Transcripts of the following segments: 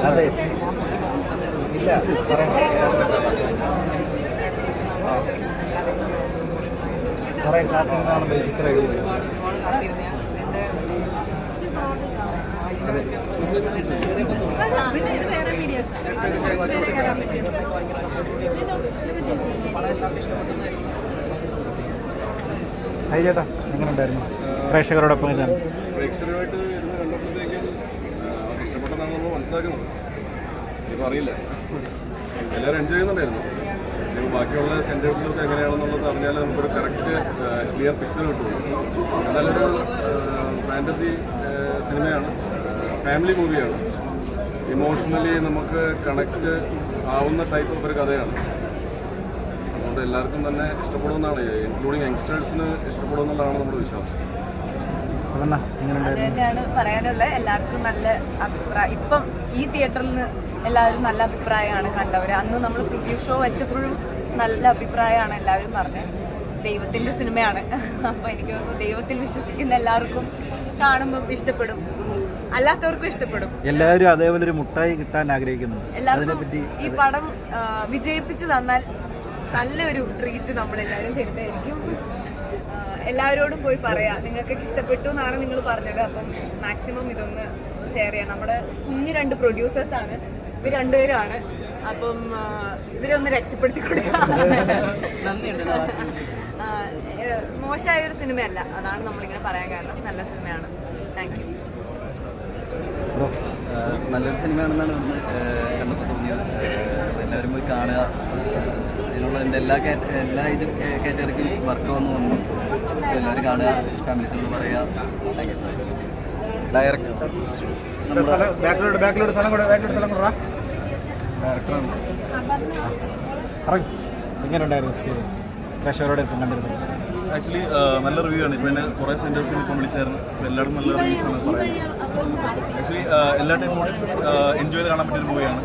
അതെ ഇല്ല പറയാൻ കാത്തിരുന്നാണ് ചിത്ര എഴുതിയത്. ഹൈ ചേട്ടാ, എങ്ങനെ ഉണ്ടായിരുന്നു പ്രേക്ഷകരോടൊപ്പം? പ്രേക്ഷകരുമായിട്ട് ഇരുന്ന് കണ്ടപ്പോഴത്തേക്കും ഇഷ്ടപ്പെട്ടെന്നാണ് നമ്മൾ മനസ്സിലാക്കുന്നത്. ഇപ്പോൾ അറിയില്ല, എല്ലാവരും എൻജോയ് ചെയ്യുന്നുണ്ടായിരുന്നു. ഇപ്പോൾ ബാക്കിയുള്ള സെൻറ്റേഴ്സിലൊക്കെ എങ്ങനെയാണെന്നുള്ളത് അറിഞ്ഞാൽ നമുക്കൊരു കറക്റ്റ് ക്ലിയർ പിക്ചർ കിട്ടുള്ളൂ. നല്ലൊരു ഫാൻറ്റസി സിനിമയാണ്, ഫാമിലി മൂവിയാണ്. ഇമോഷണലി നമുക്ക് കണക്റ്റ് ആവുന്ന ടൈപ്പ് ഓഫ് ഒരു കഥയാണ്. അതുകൊണ്ട് എല്ലാവർക്കും തന്നെ ഇഷ്ടപ്പെടുമെന്നാണ്, ഇൻക്ലൂഡിങ് യങ്സ്റ്റേഴ്സിന് ഇഷ്ടപ്പെടുമെന്നുള്ളതാണ് നമ്മുടെ വിശ്വാസം. അത് തന്നെയാണ് പറയാനുള്ളത്. എല്ലാവർക്കും നല്ല അഭിപ്രായം. ഇപ്പം ഈ തിയേറ്ററിൽ നിന്ന് എല്ലാവരും നല്ല അഭിപ്രായമാണ് കണ്ടവർ. അന്ന് നമ്മൾ പ്രിവ്യൂ ഷോ വെച്ചപ്പോഴും നല്ല അഭിപ്രായമാണ് എല്ലാവരും പറഞ്ഞത്. ദൈവത്തിൻ്റെ സിനിമയാണ്, അപ്പോൾ എനിക്ക് തോന്നുന്നു ദൈവത്തിൽ വിശ്വസിക്കുന്ന എല്ലാവർക്കും കാണുമ്പോൾ ഇഷ്ടപ്പെടും, അല്ലാത്തവർക്കും ഇഷ്ടപ്പെടും. എല്ലാവരും അതേപോലെ ഒരു മുട്ടായി കിട്ടാൻ ആഗ്രഹിക്കുന്നു. എല്ലാവർക്കും ഈ പടം വിജയിപ്പിച്ച് തന്നാൽ നല്ലൊരു ട്രീറ്റ് നമ്മളെല്ലാവരും തരുന്നതായിരിക്കും. എല്ലാവരോടും പോയി പറയാം, നിങ്ങൾക്കൊക്കെ ഇഷ്ടപ്പെട്ടു എന്നാണ് നിങ്ങൾ പറഞ്ഞത്. അപ്പം മാക്സിമം ഇതൊന്ന് ഷെയർ ചെയ്യാം. നമ്മുടെ കുഞ്ഞ് 2 പ്രൊഡ്യൂസേഴ്സാണ്, ഇവർ 2 പേരാണ്. അപ്പം ഇവരെ ഒന്ന് രക്ഷപ്പെടുത്തി കൊടുക്കാം. മോശമായൊരു സിനിമയല്ല, അതാണ് നമ്മളിങ്ങനെ പറയാൻ കാരണം. നല്ല സിനിമയാണ്. Thank you. നല്ലൊരു സിനിമയാണെന്നാണ് ഇവിടുന്ന് കണ്ടപ്പോൾ തോന്നിയത്. എല്ലാവരും പോയി കാണുക. അതിനുള്ള എൻ്റെ എല്ലാ ഇതും കാറ്റഗറിക്കും വർക്ക് വന്നു വന്നു. സോ എല്ലാവരും കാണുക, ഫാമിലീസിനോട് പറയുക. ഡയറക്ടറാണ്. എങ്ങനെ ഉണ്ടായിരുന്നു എക്സ്പീരിയൻസ് പ്രേക്ഷകരോട് ഇപ്പം കണ്ടിരുന്നത്? ആക്ച്വലി നല്ല റിവ്യൂ ആണ്. ഇപ്പോൾ എന്നെ കുറേ സെൻറ്റേഴ്സിൽ ഇപ്പം വിളിച്ചായിരുന്നു. അപ്പോൾ എല്ലാവരും നല്ല റിവ്യൂസ് ആണ് പറയുന്നത്. ആക്ച്വലി എല്ലാ ടൈപ്പ് ഇമോഷൻസ് എൻജോയ് ചെയ്ത് കാണാൻ പറ്റിയൊരു മൂവിയാണ്.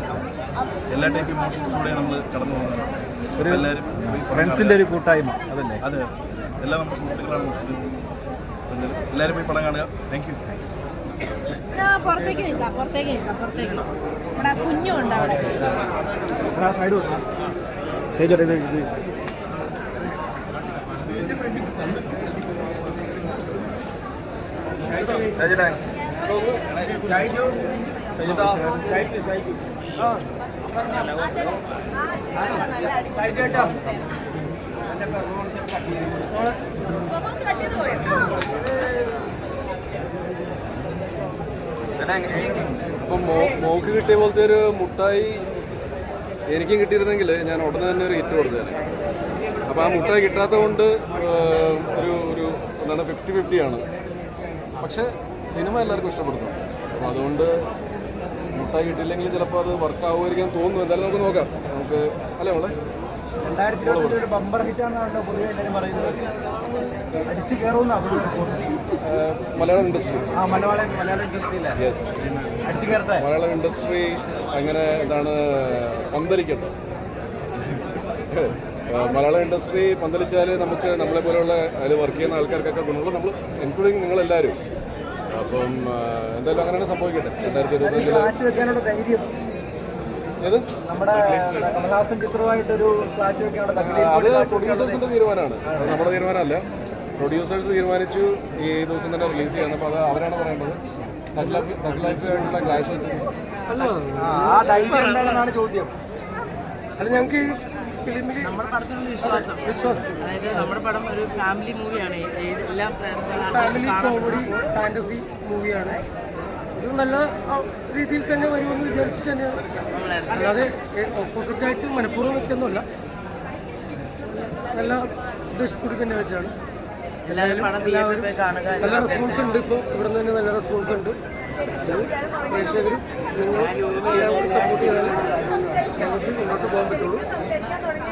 എല്ലാ ടൈപ്പ് ഇമോഷൻസിലൂടെ നമ്മൾ കടന്നു പോകുന്നത്. എല്ലാവരും ഫ്രണ്ട്സിൻ്റെ ഒരു കൂട്ടായ്മ അതല്ലേ? അതെ, എല്ലാം നമ്മുടെ സുഹൃത്തുക്കളാണ്. എല്ലാവരും പോയി പടം കാണുക. Thank you. പുറത്തേക്ക് നിൽക്കാം. ഇവിടെ കുഞ്ഞുണ്ട്. അവിടെ അപ്പം മോക്ക് കിട്ടിയ പോലത്തെ ഒരു മുട്ടായി എനിക്കും കിട്ടിയിരുന്നെങ്കിൽ ഞാൻ ഉടനെ തന്നെ ഒരു ഹിറ്റ് കൊടുത്തേനെ. അപ്പോൾ ആ മുട്ടായി കിട്ടാത്തത് കൊണ്ട് ഒരു എന്താണ് 50-50 ആണ്. പക്ഷേ സിനിമ എല്ലാവർക്കും ഇഷ്ടപ്പെടുന്നു. അപ്പോൾ അതുകൊണ്ട് മുട്ടായി കിട്ടിയില്ലെങ്കിൽ ചിലപ്പോൾ അത് വർക്ക് ആവുമായിരിക്കും തോന്നുന്നു. എന്തായാലും നമുക്ക് നോക്കാം. നമുക്ക് അല്ലേ നമ്മളെ 2021 ബമ്പർ ഹിറ്റാണെന്നാണല്ലോ പൊതുവെ എല്ലാവരും പറയുന്നത്. അടിച്ചു കയറുമെന്നാണ് മലയാളം ഇൻഡസ്ട്രി. മലയാളം ഇൻഡസ്ട്രിയിലെ യെസ്, അടിച്ചു കയറട്ടെ. മലയാളം ഇൻഡസ്ട്രി അങ്ങനെ എന്താണ് പന്തലിക്കട്ടെ. മലയാളം ഇൻഡസ്ട്രി പന്തലിച്ചാൽ നമുക്ക് നമ്മളെ പോലെയുള്ള അതിൽ വർക്ക് ചെയ്യുന്ന ആൾക്കാർക്കൊക്കെ ഗുണമുള്ള നമ്മൾ ഇൻക്ലൂഡിങ് നിങ്ങളെല്ലാവരും. അപ്പം എന്തായാലും അങ്ങനെ സംഭവിക്കട്ടെ. 2025 ധൈര്യം ഏത് നമ്മുടെ കമൽഹാസൻ ചിത്രമായിട്ടൊരു ക്ലാഷ് വെക്കാനുള്ള അത് പ്രൊഡ്യൂസേഴ്സിന്റെ തീരുമാനമാണ്, അത് നമ്മുടെ തീരുമാനമല്ല. പ്രൊഡ്യൂസേഴ്സ് തീരുമാനിച്ചു ഈ ദിവസം തന്നെ റിലീസ് ചെയ്യണം. അപ്പോൾ അത് അവരാണ് പറയേണ്ടത്. തഗ്ലായിട്ടുള്ള ക്ലാഷ് വെച്ചത് ആ ധൈര്യം എന്താണെന്നാണ് ചോദ്യം. അത് ഞങ്ങൾക്ക് ഫിലിമിൽ നമ്മുടെ പടത്തിനുള്ള വിശ്വാസം അതായത് നമ്മുടെ പടം ഒരു ഫാമിലി മൂവിയാണ്. എല്ലാം ഫാമിലി കോമഡി ഫാന്റസി മൂവിയാണ്. ഇത് നല്ല രീതിയിൽ തന്നെ വരുമെന്ന് വിചാരിച്ചിട്ട് തന്നെയാണ്. അല്ലാതെ ഓപ്പോസിറ്റായിട്ട് മനഃപൂർവ്വം വെച്ചൊന്നുമല്ല, നല്ല ഉദ്ദേശത്തോടെ തന്നെ വെച്ചാണ്. എല്ലാവരും നല്ല റെസ്പോൺസ് ഉണ്ട്. ഇപ്പോൾ ഇവിടെ നിന്ന് തന്നെ നല്ല റെസ്പോൺസ് ഉണ്ട്. പ്രേക്ഷകരും നിങ്ങൾ എല്ലാവരും സപ്പോർട്ട് ചെയ്താൽ ഞങ്ങൾക്ക് മുന്നോട്ട് പോകാൻ പറ്റുള്ളൂ.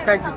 Thank you.